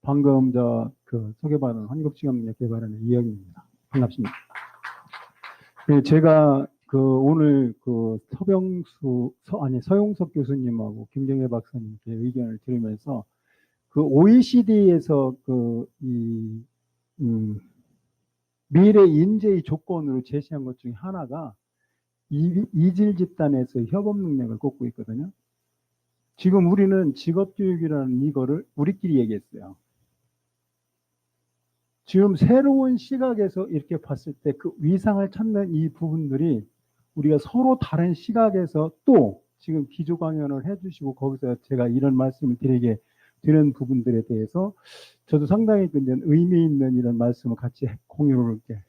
방금 소개받은 환국지원력 개발원의 이영입니다. 반갑습니다. 네, 제가 오늘 서용석 교수님하고 김정혜 박사님께 의견을 들으면서 OECD에서 미래 인재의 조건으로 제시한 것 중에 하나가 이질 집단에서 협업 능력을 꼽고 있거든요. 지금 우리는 직업교육이라는 이거를 우리끼리 얘기했어요. 지금 새로운 시각에서 이렇게 봤을 때 그 위상을 찾는 이 부분들이 우리가 서로 다른 시각에서 또 지금 기조 강연을 해주시고 거기서 제가 이런 말씀을 드리는 부분들에 대해서 저도 상당히 의미 있는 이런 말씀을 같이 공유를 이렇게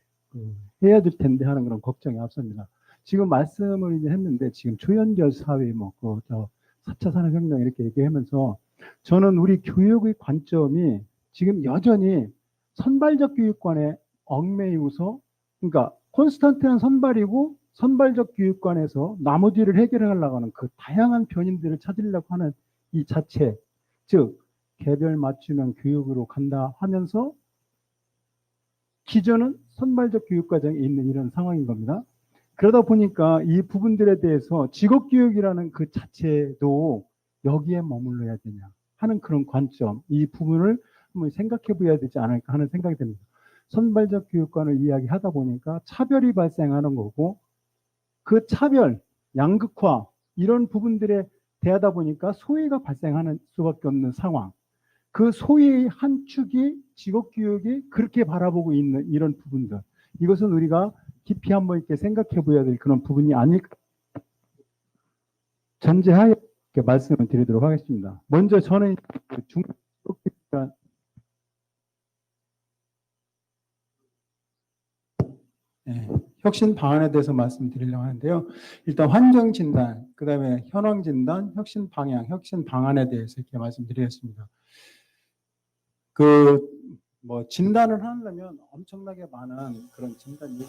해야 될 텐데 하는 그런 걱정이 앞섭니다. 지금 말씀을 이제 했는데 지금 초연결 사회 4차 산업혁명 이렇게 얘기하면서 저는 우리 교육의 관점이 지금 여전히 선발적 교육관에 얽매이고서 그러니까 콘스턴트한 선발이고 선발적 교육관에서 나머지를 해결하려고 하는 그 다양한 변인들을 찾으려고 하는 이 자체, 즉 개별 맞춤형 교육으로 간다 하면서 기존은 선발적 교육과정에 있는 이런 상황인 겁니다. 그러다 보니까 이 부분들에 대해서 직업교육이라는 그 자체도 여기에 머물러야 되냐 하는 그런 관점, 이 부분을 한번 생각해 봐야 되지 않을까 하는 생각이 듭니다. 선발적 교육관을 이야기하다 보니까 차별이 발생하는 거고 그 차별, 양극화 이런 부분들에 대하다 보니까 소외가 발생하는 수밖에 없는 상황. 그 소외의 한 축이 직업교육이 그렇게 바라보고 있는 이런 부분들. 이것은 우리가 깊이 한번 이렇게 생각해 봐야 될 그런 부분이 아닐까 전제하에 이렇게 말씀을 드리도록 하겠습니다. 먼저 저는 혁신 방안에 대해서 말씀드리려고 하는데요. 일단 환경 진단, 그 다음에 현황 진단, 혁신 방향, 혁신 방안에 대해서 이렇게 말씀드리겠습니다. 진단을 하려면 엄청나게 많은 그런 진단 얘기,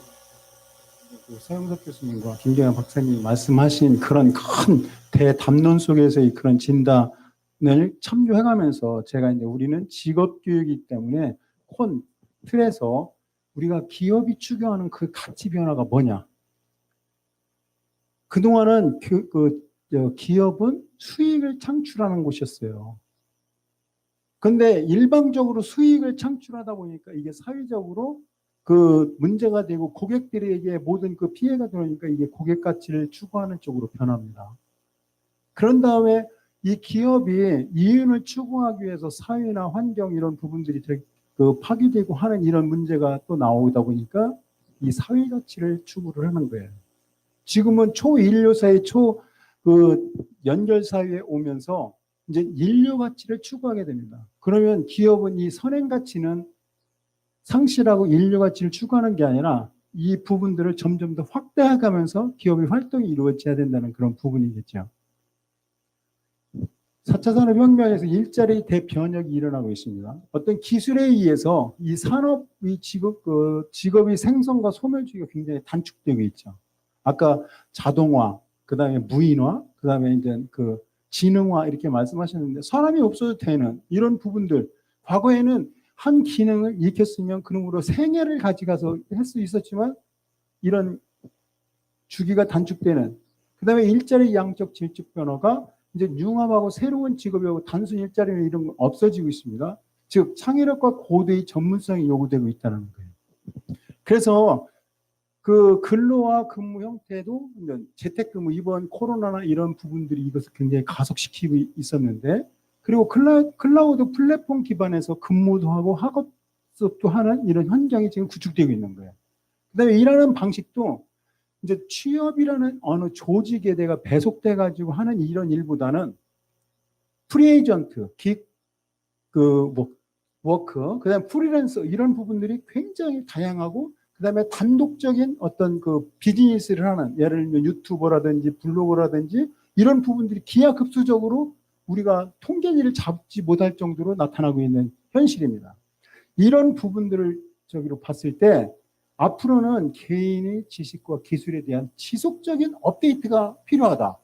서영석 교수님과 김경현 박사님이 말씀하신 그런 큰 대담론 속에서의 그런 진단을 참조해가면서 제가 이제 우리는 직업교육이기 때문에 틀에서 우리가 기업이 추구하는 그 가치 변화가 뭐냐? 그동안은 기업은 수익을 창출하는 곳이었어요. 근데 일방적으로 수익을 창출하다 보니까 이게 사회적으로 문제가 되고 고객들에게 모든 피해가 들어오니까 이게 고객 가치를 추구하는 쪽으로 변합니다. 그런 다음에 이 기업이 이윤을 추구하기 위해서 사회나 환경 이런 부분들이 파괴되고 하는 이런 문제가 또 나오다 보니까 이 사회 가치를 추구를 하는 거예요. 지금은 초인류 사회, 연결 사회에 오면서 이제 인류 가치를 추구하게 됩니다. 그러면 기업은 이 선행 가치는 상실하고 인류 가치를 추구하는 게 아니라 이 부분들을 점점 더 확대해가면서 기업의 활동이 이루어져야 된다는 그런 부분이겠죠. 4차 산업혁명에서 일자리 대변혁이 일어나고 있습니다. 어떤 기술에 의해서 이 산업의 직업의 생성과 소멸주기가 굉장히 단축되고 있죠. 아까 자동화, 그 다음에 무인화, 그 다음에 이제 지능화 이렇게 말씀하셨는데 사람이 없어도 되는 이런 부분들, 과거에는 한 기능을 익혔으면 그놈으로 생애를 가져가서 할 수 있었지만 이런 주기가 단축되는, 그 다음에 일자리 양적 질적 변화가 이제 융합하고 새로운 직업이고 단순 일자리는 이런 건 없어지고 있습니다. 즉 창의력과 고도의 전문성이 요구되고 있다는 거예요. 그래서 근로와 근무 형태도 재택근무, 이번 코로나나 이런 부분들이 이것을 굉장히 가속시키고 있었는데, 그리고 클라우드 플랫폼 기반에서 근무도 하고 학업도 하는 이런 환경이 지금 구축되고 있는 거예요. 그다음에 일하는 방식도 이제 취업이라는 어느 조직에 내가 배속돼 가지고 하는 이런 일보다는 프리에이전트, 워크, 그다음에 프리랜서 이런 부분들이 굉장히 다양하고, 그다음에 단독적인 어떤 비즈니스를 하는, 예를 들면 유튜버라든지 블로거라든지 이런 부분들이 기하급수적으로 우리가 통계를 잡지 못할 정도로 나타나고 있는 현실입니다. 이런 부분들을 봤을 때 앞으로는 개인의 지식과 기술에 대한 지속적인 업데이트가 필요하다.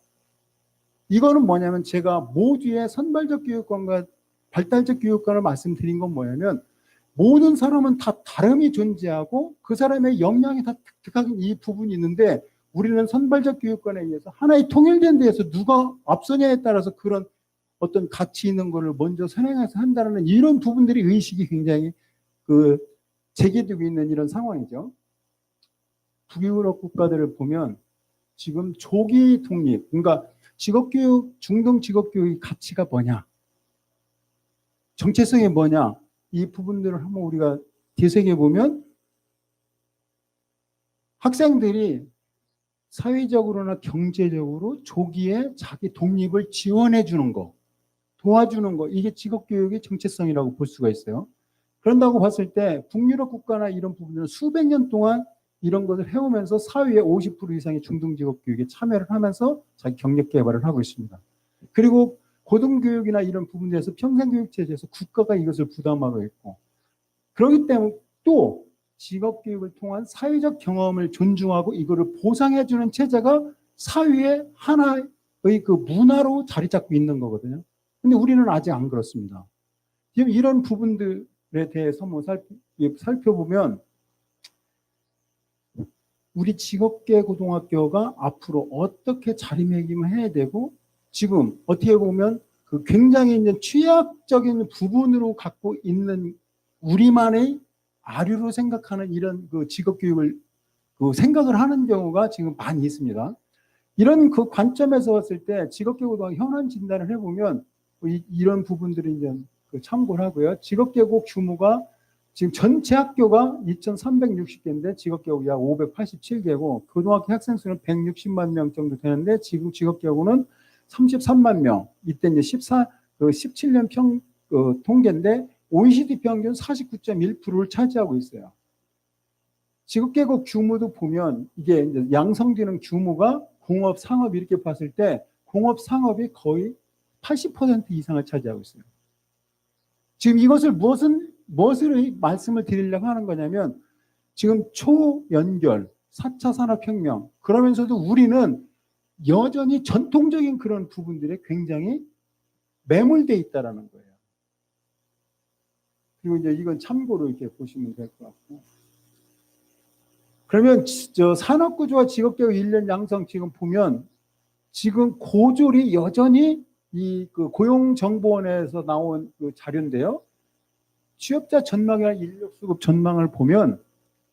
이거는 뭐냐면 제가 모두의 선발적 교육관과 발달적 교육관을 말씀드린 건 뭐냐면 모든 사람은 다 다름이 존재하고 그 사람의 역량이 다 독특한 이 부분이 있는데 우리는 선발적 교육관에 의해서 하나의 통일된 데에서 누가 앞서냐에 따라서 그런 어떤 가치 있는 거를 먼저 선행해서 한다는 이런 부분들이 의식이 굉장히 제기되고 있는 이런 상황이죠. 북유럽 국가들을 보면 지금 조기 독립, 그러니까 직업교육, 중등 직업교육의 가치가 뭐냐, 정체성이 뭐냐, 이 부분들을 한번 우리가 되새겨 보면 학생들이 사회적으로나 경제적으로 조기에 자기 독립을 지원해 주는 거, 도와주는 거, 이게 직업교육의 정체성이라고 볼 수가 있어요. 그런다고 봤을 때 북유럽 국가나 이런 부분들은 수백 년 동안 이런 것을 해오면서 사회의 50% 이상의 중등직업교육에 참여를 하면서 자기 경력 개발을 하고 있습니다. 그리고 고등교육이나 이런 부분들에서 평생교육체제에서 국가가 이것을 부담하고 있고, 그렇기 때문에 또 직업교육을 통한 사회적 경험을 존중하고 이거를 보상해주는 체제가 사회의 하나의 그 문화로 자리 잡고 있는 거거든요. 근데 우리는 아직 안 그렇습니다. 지금 이런 부분들에 대해서 살펴보면 우리 직업계 고등학교가 앞으로 어떻게 자리매김을 해야 되고, 지금 어떻게 보면 그 굉장히 이제 취약적인 부분으로 갖고 있는 우리만의 아류로 생각하는 이런 그 직업교육을 생각을 하는 경우가 지금 많이 있습니다. 이런 그 관점에서 봤을 때 직업계 고등학교 현안 진단을 해보면 이런 부분들을 이제 참고를 하고요. 직업계곡 규모가 지금 전체 학교가 2,360개인데 직업계곡이 약 587개고 고등학교 학생 수는 160만 명 정도 되는데 지금 직업계곡은 33만 명. 이때 이제 17년 통계인데 OECD 평균 49.1%를 차지하고 있어요. 직업계곡 규모도 보면 이게 이제 양성되는 규모가 공업, 상업 이렇게 봤을 때 공업, 상업이 거의 80% 이상을 차지하고 있어요. 지금 이것을 무엇을 말씀을 드리려고 하는 거냐면 지금 초연결, 4차 산업혁명 그러면서도 우리는 여전히 전통적인 그런 부분들에 굉장히 매몰되어 있다는 거예요. 그리고 이제 이건 참고로 이렇게 보시면 될 것 같고. 그러면 산업구조와 직업교육 1년 양성 지금 보면 지금 고졸이 여전히 이 고용정보원에서 나온 그 자료인데요. 취업자 전망이나 인력수급 전망을 보면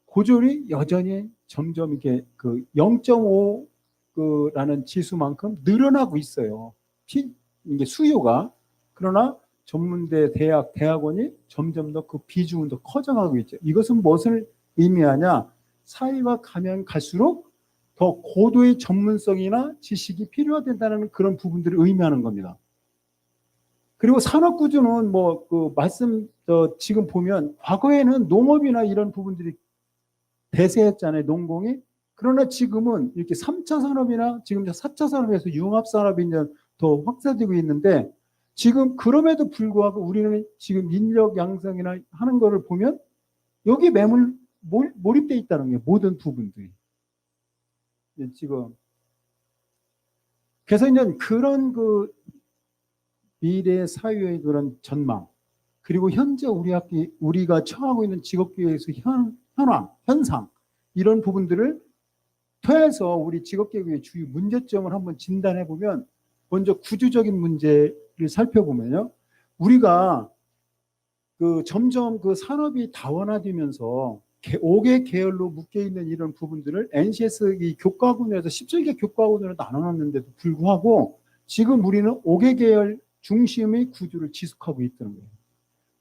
고졸이 여전히 점점 이렇게 0.5라는 지수만큼 늘어나고 있어요. 이게 수요가. 그러나 전문대, 대학원이 점점 더 그 비중은 더 커져가고 있죠. 이것은 무엇을 의미하냐? 사회가 가면 갈수록 더 고도의 전문성이나 지식이 필요하다는 그런 부분들을 의미하는 겁니다. 그리고 산업구조는 지금 보면 과거에는 농업이나 이런 부분들이 대세였잖아요, 농공이. 그러나 지금은 이렇게 3차 산업이나 지금 4차 산업에서 융합산업이 이제 더 확산되고 있는데 지금 그럼에도 불구하고 우리는 지금 인력 양성이나 하는 거를 보면 여기 몰입되어 있다는 거예요, 모든 부분들이. 지금. 그래서 이제 그런 미래 사회의 그런 전망, 그리고 현재 우리가 처하고 있는 직업교육에서 현상, 이런 부분들을 통해서 우리 직업교육의 주요 문제점을 한번 진단해 보면 먼저 구조적인 문제를 살펴보면요. 우리가 점점 산업이 다원화되면서 5개 계열로 묶여 있는 이런 부분들을 NCS 이 교과군에서 17개 교과군으로 나눠놨는데도 불구하고 지금 우리는 5개 계열 중심의 구조를 지속하고 있다는 거예요.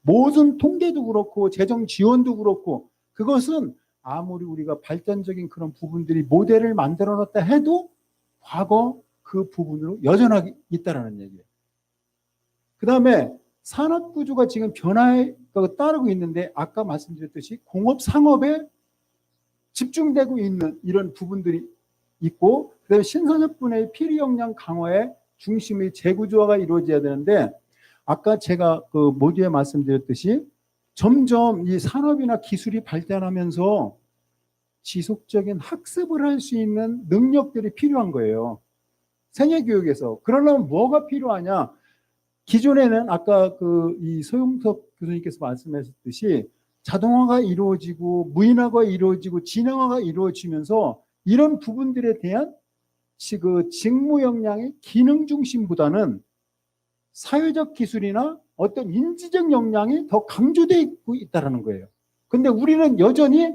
모든 통계도 그렇고 재정 지원도 그렇고 그것은 아무리 우리가 발전적인 그런 부분들이 모델을 만들어 놨다 해도 과거 그 부분으로 여전하게 있다는 얘기예요. 그 다음에 산업구조가 지금 변화에 따르고 있는데 아까 말씀드렸듯이 공업, 상업에 집중되고 있는 이런 부분들이 있고 그다음에 신산업군의 필요 역량 강화에 중심의 재구조화가 이루어져야 되는데 아까 제가 모두에 말씀드렸듯이 점점 이 산업이나 기술이 발전하면서 지속적인 학습을 할 수 있는 능력들이 필요한 거예요. 생애교육에서. 그러려면 뭐가 필요하냐? 기존에는 아까 이 소용석 교수님께서 말씀하셨듯이 자동화가 이루어지고 무인화가 이루어지고 진영화가 이루어지면서 이런 부분들에 대한 직무 역량의 기능 중심보다는 사회적 기술이나 어떤 인지적 역량이 더 강조되어 있다는 거예요. 근데 우리는 여전히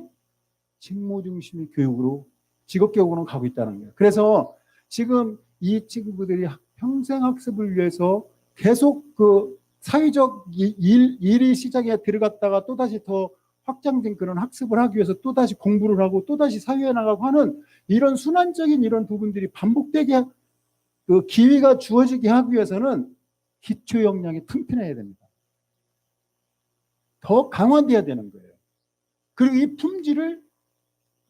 직무 중심의 교육으로 직업교육으로 가고 있다는 거예요. 그래서 지금 이 친구들이 평생 학습을 위해서 계속 사회적 일이 시작에 들어갔다가 또다시 더 확장된 그런 학습을 하기 위해서 또다시 공부를 하고 또다시 사회에 나가고 하는 이런 순환적인 이런 부분들이 반복되게 기회가 주어지게 하기 위해서는 기초 역량이 튼튼해야 됩니다. 더 강화돼야 되는 거예요. 그리고 이 품질을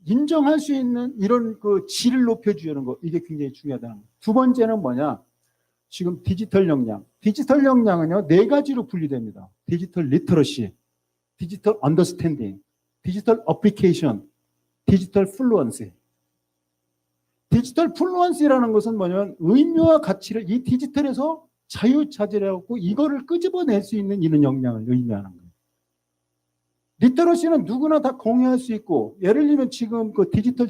인정할 수 있는 이런 질을 높여주는 거, 이게 굉장히 중요하다는 거예요. 두 번째는 뭐냐? 지금 디지털 역량. 디지털 역량은요, 4가지로 분리됩니다. 디지털 리터러시, 디지털 언더스탠딩, 디지털 어플리케이션, 디지털 플루언시. 디지털 플루언시라는 것은 뭐냐면 의미와 가치를 이 디지털에서 자유자재라고 이거를 끄집어낼 수 있는 이런 역량을 의미하는 거예요. 리터러시는 누구나 다 공유할 수 있고, 예를 들면 지금 디지털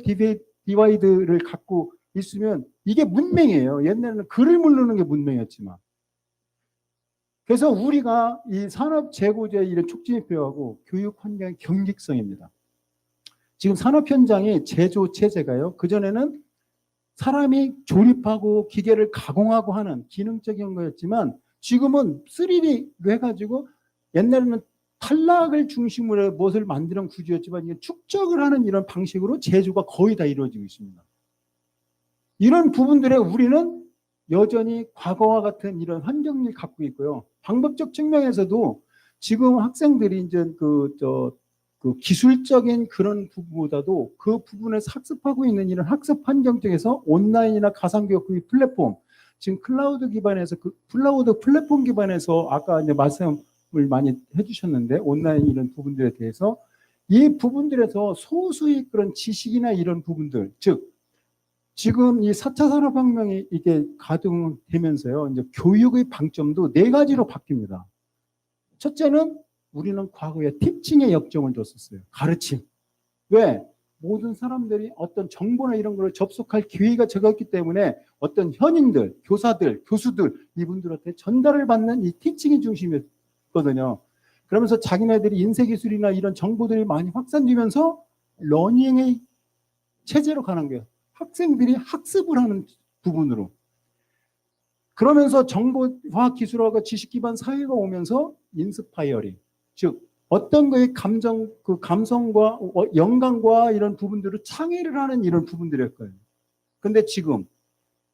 디바이드를 갖고 있으면 이게 문맹이에요. 옛날에는 글을 모르는 게 문맹이었지만. 그래서 우리가 이 산업 재고제의 이런 촉진이 필요하고 교육 환경의 경직성입니다. 지금 산업 현장의 제조 체제가요. 그전에는 사람이 조립하고 기계를 가공하고 하는 기능적인 거였지만 지금은 3D로 해가지고 옛날에는 탈락을 중심으로 해서 무엇을 만드는 구조였지만 이게 축적을 하는 이런 방식으로 제조가 거의 다 이루어지고 있습니다. 이런 부분들에 우리는 여전히 과거와 같은 이런 환경을 갖고 있고요. 방법적 측면에서도 지금 학생들이 이제 기술적인 그런 부분보다도 그 부분에서 학습하고 있는 이런 학습 환경 쪽에서 온라인이나 가상교육 플랫폼, 지금 클라우드 기반에서 클라우드 플랫폼 기반에서 아까 이제 말씀을 많이 해주셨는데 온라인 이런 부분들에 대해서 이 부분들에서 소수의 그런 지식이나 이런 부분들, 즉 지금 이 4차 산업혁명이 이게 가동되면서요, 이제 교육의 방점도 4가지로 바뀝니다. 첫째는 우리는 과거에 티칭의 역점을 뒀었어요. 가르침. 왜? 모든 사람들이 어떤 정보나 이런 걸 접속할 기회가 적었기 때문에 어떤 현인들, 교사들, 교수들 이분들한테 전달을 받는 이 티칭이 중심이었거든요. 그러면서 자기네들이 인쇄기술이나 이런 정보들이 많이 확산되면서 러닝의 체제로 가는 거예요. 학생들이 학습을 하는 부분으로. 그러면서 정보화 기술하고 지식 기반 사회가 오면서 인스파이어링, 즉 어떤 거의 감성과 영감과 이런 부분들을 창의를 하는 이런 부분들일 거예요. 근데 지금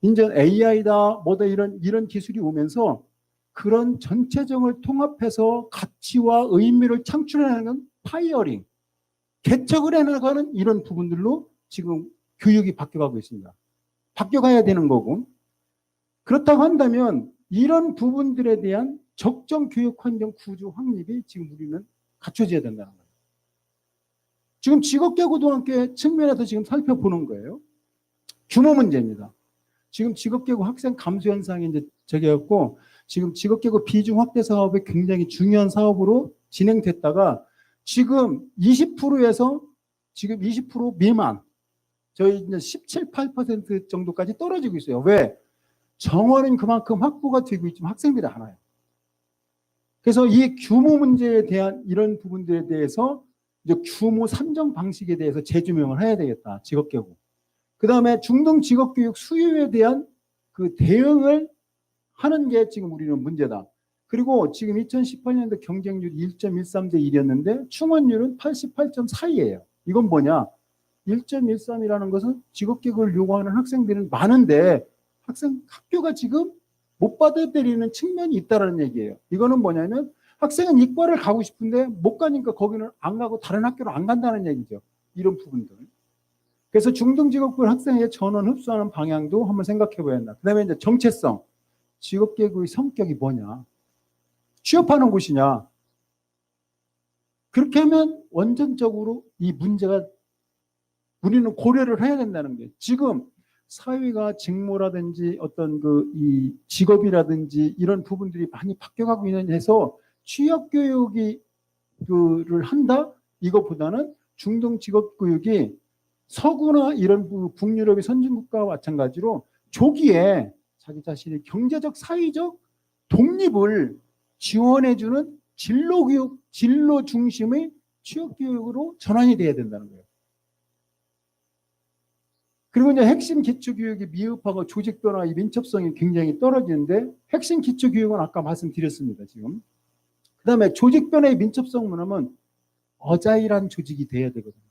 이제 AI다 뭐다 이런 기술이 오면서 그런 전체적을 통합해서 가치와 의미를 창출해내는 파이어링, 개척을 해나가는 이런 부분들로 지금 교육이 바뀌어가고 있습니다. 바뀌어가야 되는 거고, 그렇다고 한다면 이런 부분들에 대한 적정 교육 환경 구조 확립이 지금 우리는 갖춰져야 된다는 거예요. 지금 직업계고등학교 측면에서 지금 살펴보는 거예요. 규모 문제입니다. 지금 직업계고 학생 감소 현상이 이제 저기였고, 지금 직업계고 비중 확대 사업이 굉장히 중요한 사업으로 진행됐다가 지금 20%에서 지금 20% 미만, 저희 이제 17, 8% 정도까지 떨어지고 있어요. 왜? 정원은 그만큼 확보가 되고 있지만 학생들이 안 와요. 그래서 이 규모 문제에 대한 이런 부분들에 대해서 이제 규모 산정 방식에 대해서 재조명을 해야 되겠다. 직업교육. 그 다음에 중등 직업교육 수요에 대한 그 대응을 하는 게 지금 우리는 문제다. 그리고 지금 2018년도 경쟁률 1.13대 1이었는데 충원율은 88.4이에요. 이건 뭐냐? 1.13이라는 것은 직업교육을 요구하는 학생들은 많은데 학교가 지금 못 받아들이는 측면이 있다는 얘기예요. 이거는 뭐냐면 학생은 이과를 가고 싶은데 못 가니까 거기는 안 가고 다른 학교로 안 간다는 얘기죠. 이런 부분들. 그래서 중등직업군 학생의 전원 흡수하는 방향도 한번 생각해 봐야 한다. 그 다음에 이제 정체성. 직업계급의 성격이 뭐냐? 취업하는 곳이냐? 그렇게 하면 원전적으로 이 문제가 우리는 고려를 해야 된다는 게 지금 사회가 직무라든지 어떤 이 직업이라든지 이런 부분들이 많이 바뀌어가고 있는 해서 취업 교육이 를 한다 이것보다는 중등 직업 교육이 서구나 이런 북유럽의 선진국가와 마찬가지로 조기에 자기 자신의 경제적 사회적 독립을 지원해주는 진로 교육 진로 중심의 취업 교육으로 전환이 돼야 된다는 거예요. 그리고 이제 핵심 기초 교육이 미흡하고 조직 변화, 의 민첩성이 굉장히 떨어지는데 핵심 기초 교육은 아까 말씀드렸습니다. 지금 그다음에 조직 변화의 민첩성 뭐냐면 어자일한 조직이 돼야 되거든요.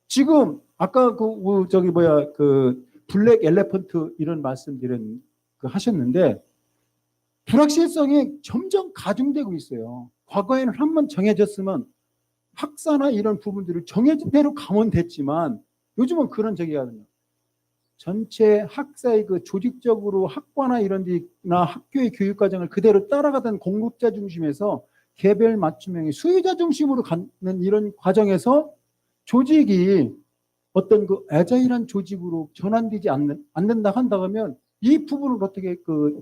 지금 아까 블랙 엘레펀트 이런 말씀드린 하셨는데 불확실성이 점점 가중되고 있어요. 과거에는 한번 정해졌으면 학사나 이런 부분들을 정해진 대로 가면 됐지만 요즘은 그런 적이거든요. 전체 학사의 조직적으로 학과나 이런 데나 학교의 교육 과정을 그대로 따라가던 공급자 중심에서 개별 맞춤형의 수요자 중심으로 가는 이런 과정에서 조직이 어떤 애자일한 조직으로 전환되지 않는다 한다 하면 이 부분을 어떻게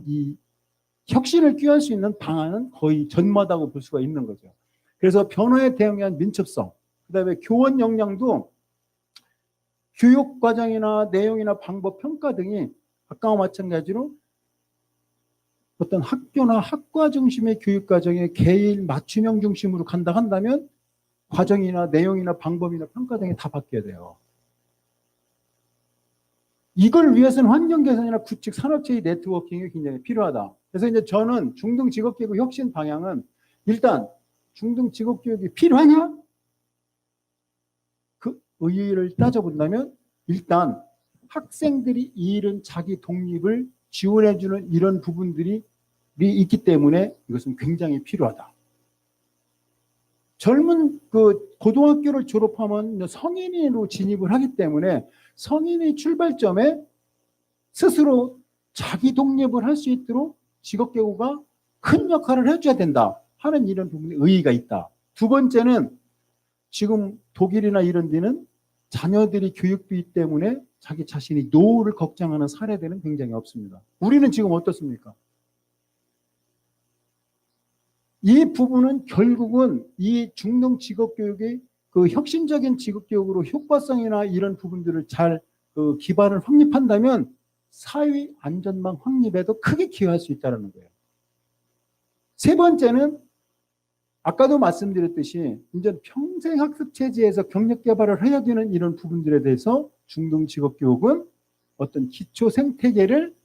이 혁신을 꾀할 수 있는 방안은 거의 전무하다고 볼 수가 있는 거죠. 그래서 변화에 대응한 민첩성, 그다음에 교원 역량도 교육 과정이나 내용이나 방법 평가 등이 아까와 마찬가지로 어떤 학교나 학과 중심의 교육 과정에 개인 맞춤형 중심으로 간다 한다면 과정이나 내용이나 방법이나 평가 등이 다 바뀌어야 돼요. 이걸 위해서는 환경 개선이나 구축 산업체의 네트워킹이 굉장히 필요하다. 그래서 이제 저는 중등 직업교육 혁신 방향은 일단 중등 직업교육이 필요하냐? 그 의의를 따져본다면 일단 학생들이 잃은 자기 독립을 지원해주는 이런 부분들이 있기 때문에 이것은 굉장히 필요하다. 젊은 고등학교를 졸업하면 성인으로 진입을 하기 때문에 성인의 출발점에 스스로 자기 독립을 할 수 있도록 직업교육가 큰 역할을 해줘야 된다 하는 이런 부분에 의의가 있다. 두 번째는 지금 독일이나 이런 데는 자녀들이 교육비 때문에 자기 자신이 노후를 걱정하는 사례들은 굉장히 없습니다. 우리는 지금 어떻습니까? 이 부분은 결국은 이 중등 직업교육의 혁신적인 직업교육으로 효과성이나 이런 부분들을 잘 기반을 확립한다면 사회 안전망 확립에도 크게 기여할 수 있다는 거예요. 세 번째는 아까도 말씀드렸듯이 이제 평생 학습 체제에서 경력 개발을 해야 되는 이런 부분들에 대해서 중등 직업교육은 어떤 기초 생태계를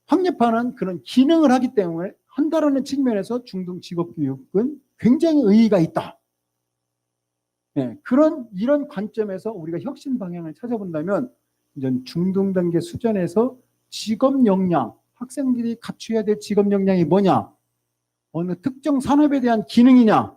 확립하는 그런 기능을 하기 때문에 한다라는 측면에서 중등 직업교육은 굉장히 의의가 있다. 네, 이런 관점에서 우리가 혁신 방향을 찾아본다면 이제 중등 단계 수준에서 직업 역량, 학생들이 갖춰야 될 직업 역량이 뭐냐? 어느 특정 산업에 대한 기능이냐?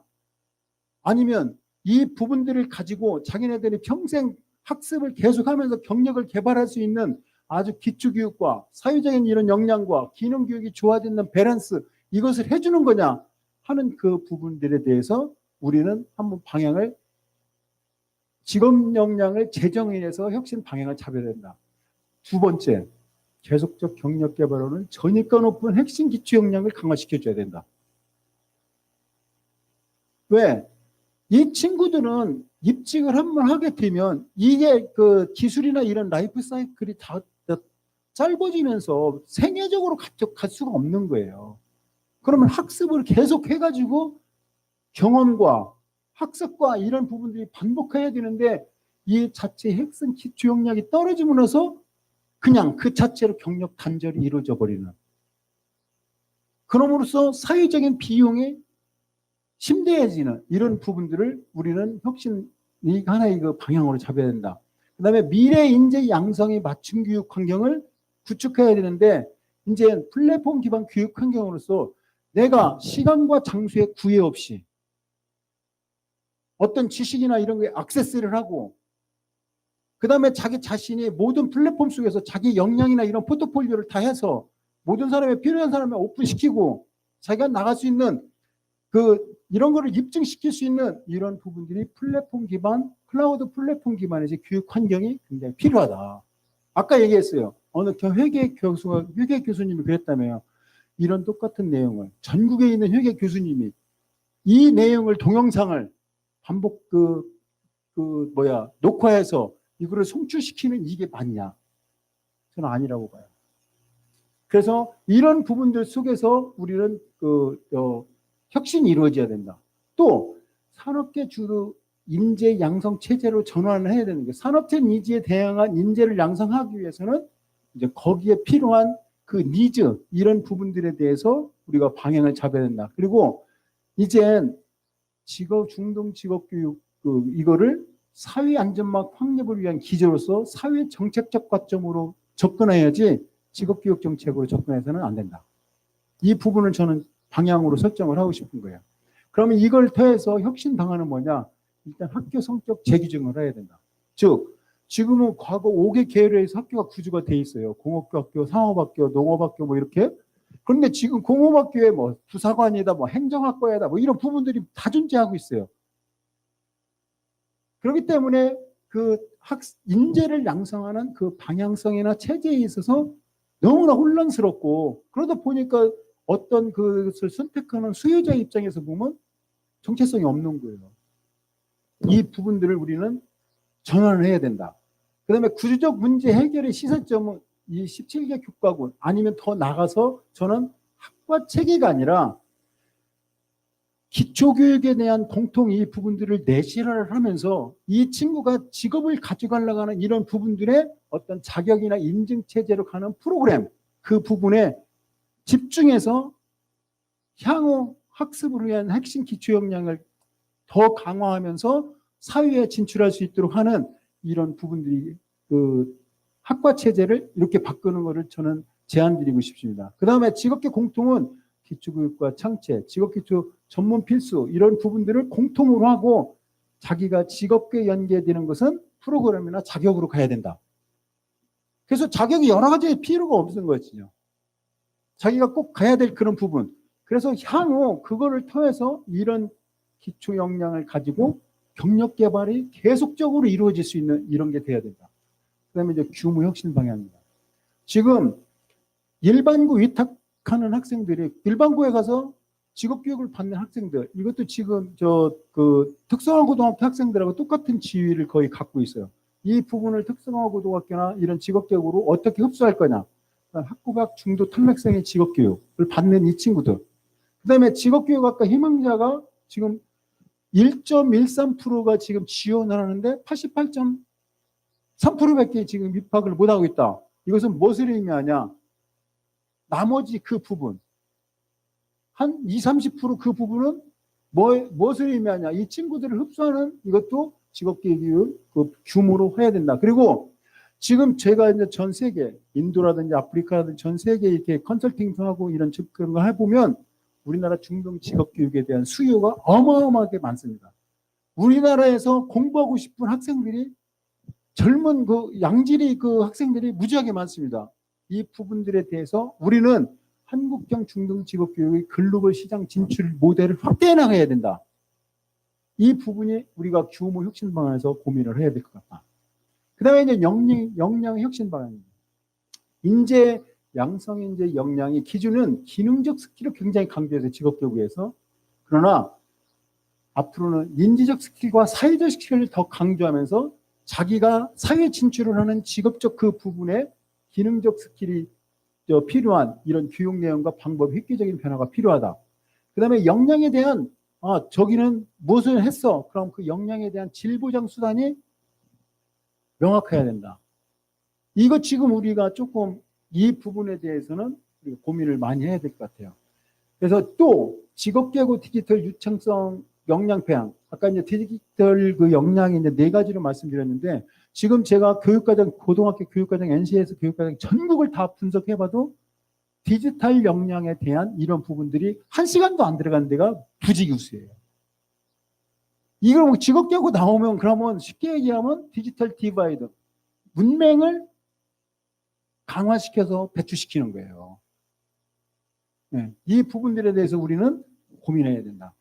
아니면 이 부분들을 가지고 자기네들이 평생 학습을 계속하면서 경력을 개발할 수 있는 아주 기초교육과 사회적인 이런 역량과 기능교육이 조화되는 밸런스 이것을 해주는 거냐 하는 그 부분들에 대해서 우리는 한번 방향을 직업 역량을 재정의해서 혁신 방향을 잡아야 된다. 두 번째, 계속적 경력 개발로는 저니까 높은 핵심 기초 역량을 강화시켜줘야 된다. 왜? 이 친구들은 입직을 한번 하게 되면 이게 기술이나 이런 라이프 사이클이 다 짧아지면서 생애적으로 갈 수가 없는 거예요. 그러면 학습을 계속 해가지고 경험과 학습과 이런 부분들이 반복해야 되는데 이 자체의 핵심 기초 역량이 떨어지면서 그냥 그 자체로 경력 단절이 이루어져 버리는. 그럼으로써 사회적인 비용이 심대해지는 이런 부분들을 우리는 혁신이 하나의 방향으로 잡아야 된다. 그 다음에 미래 인재 양성의 맞춤 교육 환경을 구축해야 되는데 이제 플랫폼 기반 교육 환경으로서 내가 시간과 장소에 구애 없이 어떤 지식이나 이런 거에 액세스를 하고 그 다음에 자기 자신이 모든 플랫폼 속에서 자기 역량이나 이런 포트폴리오를 다 해서 모든 사람이 필요한 사람을 오픈시키고 자기가 나갈 수 있는 이런 거를 입증시킬 수 있는 이런 부분들이 플랫폼 기반, 클라우드 플랫폼 기반의 교육 환경이 굉장히 필요하다. 아까 얘기했어요. 어느 회계 교수님이 그랬다며요. 이런 똑같은 내용을 전국에 있는 회계 교수님이 이 내용을 동영상을 반복 녹화해서 이거를 송출시키는 이게 맞냐? 저는 아니라고 봐요. 그래서 이런 부분들 속에서 우리는 혁신이 이루어져야 된다. 또 산업계 주로 인재 양성 체제로 전환을 해야 되는 게 산업체 니즈에 대응한 인재를 양성하기 위해서는 이제 거기에 필요한 그 니즈 이런 부분들에 대해서 우리가 방향을 잡아야 된다. 그리고 이젠 중등 직업 교육 이거를 사회 안전망 확립을 위한 기조로서 사회 정책적 관점으로 접근해야지 직업 교육 정책으로 접근해서는 안 된다. 이 부분을 저는 방향으로 설정을 하고 싶은 거예요. 그러면 이걸 더해서 혁신 방안은 뭐냐? 일단 학교 성격 재규정을 해야 된다. 즉 지금은 과거 5개 계열에서 학교가 구조가 돼 있어요. 공업학교, 상업학교, 농업학교 뭐 이렇게. 그런데 지금 공업학교에 뭐 부사관이다, 뭐 행정학과에다 뭐 이런 부분들이 다 존재하고 있어요. 그렇기 때문에 그 인재를 양성하는 그 방향성이나 체제에 있어서 너무나 혼란스럽고 그러다 보니까 어떤 것을 선택하는 수요자 입장에서 보면 정체성이 없는 거예요. 이 부분들을 우리는 전환을 해야 된다. 그 다음에 구조적 문제 해결의 시사점은 이 17개 교과군 아니면 더 나가서 저는 학과 체계가 아니라 기초교육에 대한 공통 이 부분들을 내실화를 하면서 이 친구가 직업을 가져가려고 하는 이런 부분들의 어떤 자격이나 인증체제로 가는 프로그램 그 부분에 집중해서 향후 학습을 위한 핵심 기초 역량을 더 강화하면서 사회에 진출할 수 있도록 하는 이런 부분들이 그 학과 체제를 이렇게 바꾸는 것을 저는 제안드리고 싶습니다. 그 다음에 직업계 공통은 기초교육과 창체, 직업기초 전문 필수 이런 부분들을 공통으로 하고 자기가 직업계 연계되는 것은 프로그램이나 자격으로 가야 된다. 그래서 자격이 여러 가지 필요가 없는 거죠. 자기가 꼭 가야 될 그런 부분. 그래서 향후 그거를 통해서 이런 기초 역량을 가지고 경력 개발이 계속적으로 이루어질 수 있는 이런 게 돼야 된다. 그다음에 이제 규모 혁신 방향입니다. 지금 일반고 위탁하는 학생들이 일반고에 가서 직업교육을 받는 학생들 이것도 지금 특성화 고등학교 학생들하고 똑같은 지위를 거의 갖고 있어요. 이 부분을 특성화 고등학교나 이런 직업교육으로 어떻게 흡수할 거냐. 학부각 중도 탈락생의 직업교육을 받는 이 친구들. 그다음에 직업교육학과 희망자가 지금 1.13%가 지금 지원을 하는데 88.3%밖에 지금 입학을 못하고 있다. 이것은 무엇을 의미하냐? 나머지 그 부분 한 20, 30% 부분은 무엇을 의미하냐? 이 친구들을 흡수하는 이것도 직업교육 그 규모로 해야 된다. 그리고 지금 제가 이제 전 세계 인도라든지 아프리카라든지 전 세계 이렇게 컨설팅도 하고 이런 그런 거 해보면 우리나라 중등 직업교육에 대한 수요가 어마어마하게 많습니다. 우리나라에서 공부하고 싶은 학생들이 젊은 양질의 학생들이 무지하게 많습니다. 이 부분들에 대해서 우리는 한국형 중등 직업교육의 글로벌 시장 진출 모델을 확대해 나가야 된다. 이 부분이 우리가 규모 혁신 방안에서 고민을 해야 될 것 같다. 그 다음에 이제 역량 혁신 방안입니다. 양성인재 역량의 기준은 기능적 스킬을 굉장히 강조해서 직업교육에서 그러나 앞으로는 인지적 스킬과 사회적 스킬을 더 강조하면서 자기가 사회 진출을 하는 직업적 그 부분에 기능적 스킬이 필요한 이런 교육 내용과 방법, 획기적인 변화가 필요하다. 그 다음에 역량에 대한 저기는 무엇을 했어? 그럼 그 역량에 대한 질보장 수단이 명확해야 된다. 이거 지금 우리가 조금 이 부분에 대해서는 우리가 고민을 많이 해야 될 것 같아요. 그래서 또 직업계고 디지털 유창성 역량培养. 아까 이제 디지털 그 역량이 이제 4가지로 말씀드렸는데 지금 제가 교육과정, 고등학교 교육과정, NC에서 교육과정 전국을 다 분석해봐도 디지털 역량에 대한 이런 부분들이 1시간도 안 들어가는 데가 부지기수예요. 이걸 뭐 직업계고 나오면 그러면 쉽게 얘기하면 디지털 디바이드. 문맹을 강화시켜서 배출시키는 거예요. 네, 이 부분들에 대해서 우리는 고민해야 된다.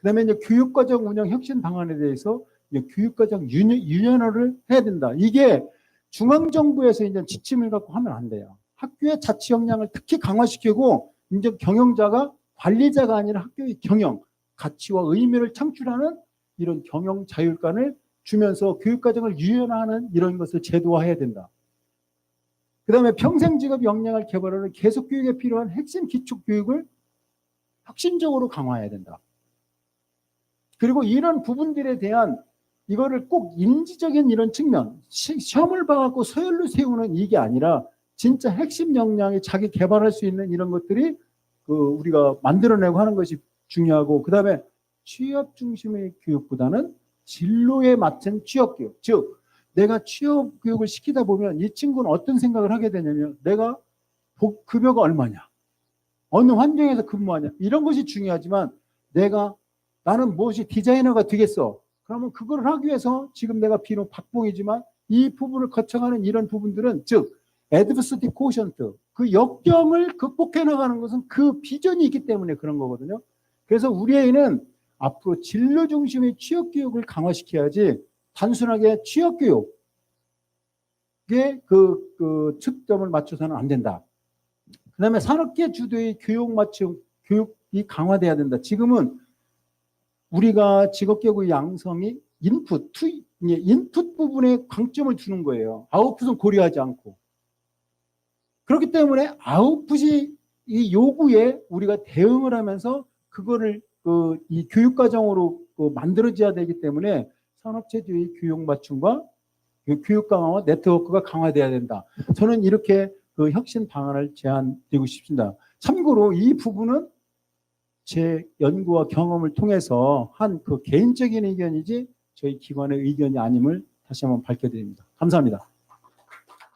그다음에 이제 교육과정 운영 혁신 방안에 대해서 이제 교육과정 유연화를 해야 된다. 이게 중앙정부에서 이제 지침을 갖고 하면 안 돼요. 학교의 자치 역량을 특히 강화시키고 이제 경영자가 관리자가 아니라 학교의 경영, 가치와 의미를 창출하는 이런 경영 자율권을 주면서 교육과정을 유연화하는 이런 것을 제도화해야 된다. 그다음에 평생직업 역량을 개발하는 계속교육에 필요한 핵심 기초교육을 혁신적으로 강화해야 된다. 그리고 이런 부분들에 대한 이거를 꼭 인지적인 이런 측면, 시험을 봐갖고 서열로 세우는 이게 아니라 진짜 핵심 역량이 자기 개발할 수 있는 이런 것들이 우리가 만들어내고 하는 것이 중요하고, 그다음에 취업 중심의 교육보다는 진로에 맞춘 취업 교육. 즉 내가 취업 교육을 시키다 보면 이 친구는 어떤 생각을 하게 되냐면 내가 급여가 얼마냐, 어느 환경에서 근무하냐, 이런 것이 중요하지만 나는 무엇이 디자이너가 되겠어. 그러면 그걸 하기 위해서 지금 내가 비록 박봉이지만 이 부분을 거쳐가는 이런 부분들은 즉 adversity quotient, 그 역경을 극복해 나가는 것은 그 비전이 있기 때문에 그런 거거든요. 그래서 우리 애는 앞으로 진로 중심의 취업 교육을 강화시켜야지 단순하게 취업 교육에 그 초점을 맞춰서는 안 된다. 그다음에 산업계 주도의 교육이 강화돼야 된다. 지금은 우리가 직업교육 양성이 인풋 부분에 강점을 두는 거예요. 아웃풋은 고려하지 않고. 그렇기 때문에 아웃풋이 이 요구에 우리가 대응을 하면서 그거를 이 교육과정으로 만들어져야 되기 때문에 산업체주의 교육 맞춤과 교육 강화와 네트워크가 강화돼야 된다. 저는 이렇게 그 혁신 방안을 제안드리고 싶습니다. 참고로 이 부분은 제 연구와 경험을 통해서 한 그 개인적인 의견이지 저희 기관의 의견이 아님을 다시 한번 밝혀드립니다. 감사합니다.